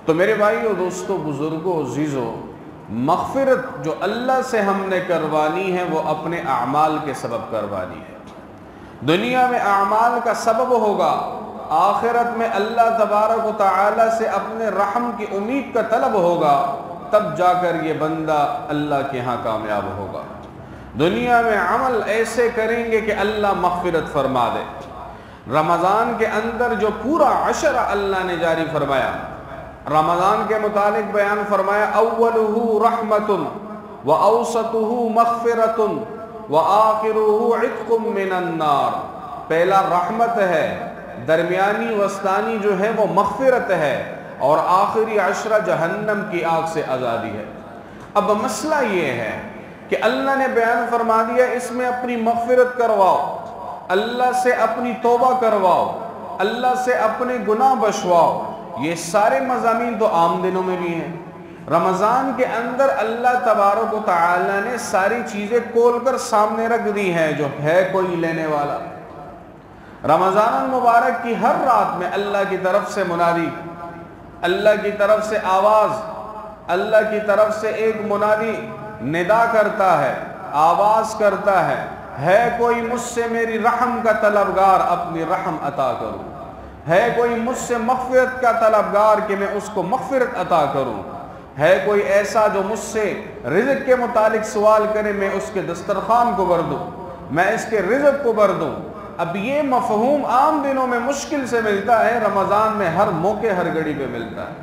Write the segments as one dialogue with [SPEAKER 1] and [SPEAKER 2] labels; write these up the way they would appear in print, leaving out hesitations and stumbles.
[SPEAKER 1] تو میرے بھائیو، دوستو، بزرگوں، عزیزو، مغفرت جو اللہ سے ہم نے کروانی ہے وہ اپنے اعمال کے سبب کروانی ہے۔ دنیا میں اعمال کا سبب ہوگا، آخرت میں اللہ تبارک و تعالی سے اپنے رحم کی امید کا طلب ہوگا، تب جا کر یہ بندہ اللہ کے ہاں کامیاب ہوگا۔ دنیا میں عمل ایسے کریں گے کہ اللہ مغفرت فرما دے۔ رمضان کے اندر جو پورا عشرہ اللہ نے جاری فرمایا، رمضان کے متعلق بیان فرمایا، اولہ رحمت و اوسطہ مغفرت و آخرہ عتق من النار۔ پہلا رحمت ہے، درمیانی وسطانی جو ہے وہ مغفرت ہے، اور آخری عشرہ جہنم کی آگ سے آزادی ہے۔ اب مسئلہ یہ ہے کہ اللہ نے بیان فرما دیا اس میں اپنی مغفرت کرواؤ، اللہ سے اپنی توبہ کرواؤ، اللہ سے اپنے گناہ بخشواؤ۔ یہ سارے مضامین تو عام دنوں میں بھی ہیں۔ رمضان کے اندر اللہ تبارک و تعالی نے ساری چیزیں کھول کر سامنے رکھ دی ہیں، جو ہے کوئی لینے والا۔ رمضان المبارک کی ہر رات میں اللہ کی طرف سے منادی، اللہ کی طرف سے آواز، اللہ کی طرف سے ایک منادی ندا کرتا ہے، آواز کرتا ہے کوئی مجھ سے میری رحم کا طلبگار، اپنی رحم عطا کروں، ہے کوئی مجھ سے مغفرت کا طلبگار کہ میں اس کو مغفرت عطا کروں، ہے کوئی ایسا جو مجھ سے رزق کے متعلق سوال کرے، میں اس کے دسترخوان کو بھر دوں، میں اس کے رزق کو بھر دوں۔ اب یہ مفہوم عام دنوں میں مشکل سے ملتا ہے، رمضان میں ہر موقع ہر گھڑی پہ ملتا ہے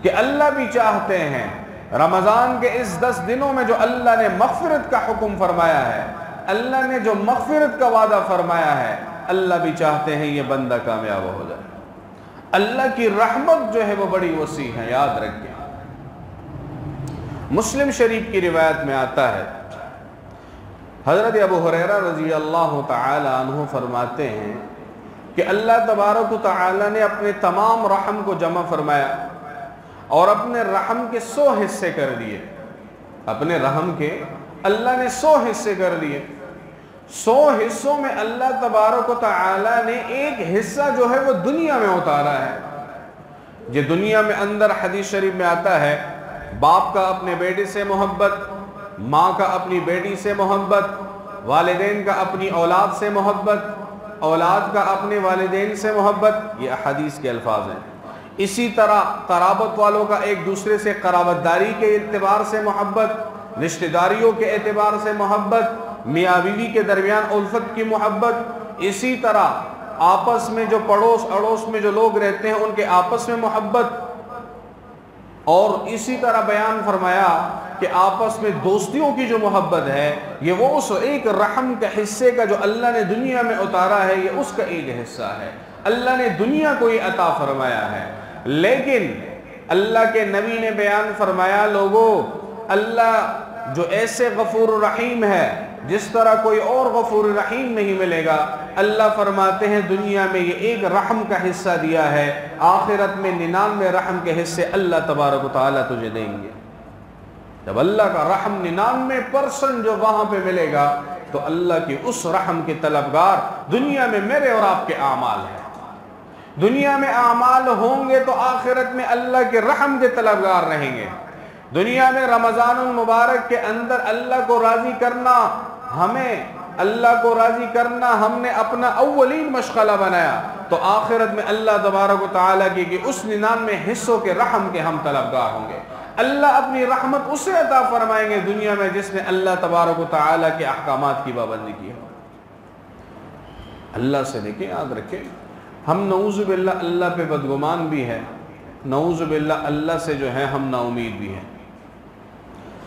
[SPEAKER 1] کہ اللہ بھی چاہتے ہیں رمضان کے اس 10 دنوں میں جو اللہ نے مغفرت کا حکم فرمایا ہے، اللہ نے جو مغفرت کا وعدہ فرمایا ہے، اللہ بھی چاہتے ہیں یہ بندہ کامیاب ہو جائے۔ اللہ کی رحمت جو ہے وہ بڑی وسیع ہے، یاد رکھیں۔ مسلم شریف کی روایت میں آتا ہے، حضرت ابو ہریرہ رضی اللہ تعالی عنہ فرماتے ہیں کہ اللہ تبارک و تعالی نے اپنے تمام رحم کو جمع فرمایا اور اپنے رحم کے 100 حصے کر دیے۔ اپنے رحم کے اللہ نے 100 حصے کر دیے۔ 100 حصوں میں اللہ تبارک و تعالی نے ایک حصہ جو ہے وہ دنیا میں اتارا ہے۔ یہ دنیا میں اندر حدیث شریف میں آتا ہے، باپ کا اپنے بیٹے سے محبت، ماں کا اپنی بیٹی سے محبت، والدین کا اپنی اولاد سے محبت، اولاد کا اپنے والدین سے محبت، یہ احادیث کے الفاظ ہیں۔ اسی طرح قرابت والوں کا ایک دوسرے سے قرابت داری کے اعتبار سے محبت، رشتہ داریوں کے اعتبار سے محبت، میاں بیوی کے درمیان الفت کی محبت، اسی طرح آپس میں جو پڑوس اڑوس میں جو لوگ رہتے ہیں ان کے آپس میں محبت، اور اسی طرح بیان فرمایا کہ آپس میں دوستیوں کی جو محبت ہے یہ وہ اس ایک رحم کے حصے کا جو اللہ نے دنیا میں اتارا ہے، یہ اس کا ایک حصہ ہے۔ اللہ نے دنیا کو یہ عطا فرمایا ہے، لیکن اللہ کے نبی نے بیان فرمایا، لوگوں، اللہ جو ایسے غفور الرحیم ہے جس طرح کوئی اور غفور الرحیم نہیں ملے گا، اللہ فرماتے ہیں دنیا میں یہ ایک رحم کا حصہ دیا ہے، آخرت میں 99 رحم کے حصے اللہ تبارک و تعالیٰ تجھے دیں گے۔ جب اللہ کا رحم 99% جو وہاں پہ ملے گا تو اللہ کی اس رحم کے طلبگار دنیا میں میرے اور آپ کے اعمال ہیں۔ دنیا میں اعمال ہوں گے تو آخرت میں اللہ کے رحم کے طلبگار رہیں گے۔ دنیا میں رمضان المبارک کے اندر اللہ کو راضی کرنا، ہم نے اپنا اولین مشغلہ بنایا، تو آخرت میں اللہ تبارک و تعالیٰ کی اس 99 حصوں کے رحم کے ہم طلبگار ہوں گے۔ اللہ اپنی رحمت اسے عطا فرمائیں گے دنیا میں جس نے اللہ تبارک و تعالیٰ کے احکامات کی پابندی کی ہے۔ اللہ سے دیکھیں، یاد رکھیں، ہم نعوذ باللہ اللہ پہ بدگمان بھی ہے، نعوذ باللہ اللہ سے جو ہے ہم نا امید بھی ہیں۔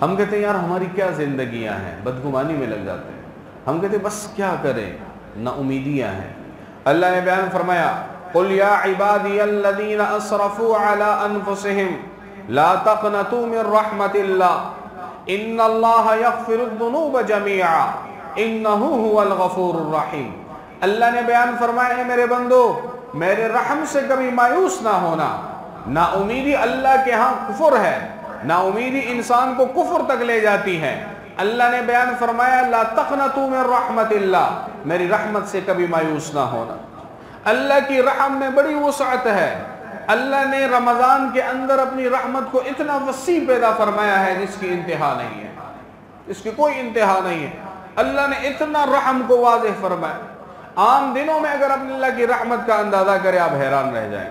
[SPEAKER 1] ہم کہتے ہیں یار ہماری کیا زندگیاں ہیں، بدگمانی میں لگ جاتے ہیں۔ ہم کہتے ہیں بس کیا کریں، نا امیدیاں ہیں۔ اللہ نے بیان فرمایا، قُلْ يَا عِبَادِيَ الَّذِينَ أَسْرَفُوا عَلَىٰ أَنفُسِهِمْ لَا تَقْنَطُوا مِنْ رَحْمَةِ اللَّهِ إِنَّ اللَّهَ يَغْفِرُ الذُّنُوبَ جَمِيعًا إِنَّهُ هُوَ الْغَفُورُ الرَّحِيمُ۔ اللہ نے بیان فرمایا، اے میرے بندو، میرے رحم سے کبھی مایوس نہ ہونا۔ نا امیدی اللہ کے ہاں کفر ہے، نا امیدی انسان کو کفر تک لے جاتی ہے۔ اللہ نے بیان فرمایا، لا تقنطوا من رحمت اللہ، میری رحمت سے کبھی مایوس نہ ہونا۔ اللہ کی رحم میں بڑی وسعت ہے، اللہ نے رمضان کے اندر اپنی رحمت کو اتنا وسیع پیدا فرمایا ہے جس کی انتہا نہیں ہے، اس کی کوئی انتہا نہیں ہے۔ اللہ نے اتنا رحم کو واضح فرمایا، عام دنوں میں اگر اپنے اللہ کی رحمت کا اندازہ کرے آپ حیران رہ جائیں۔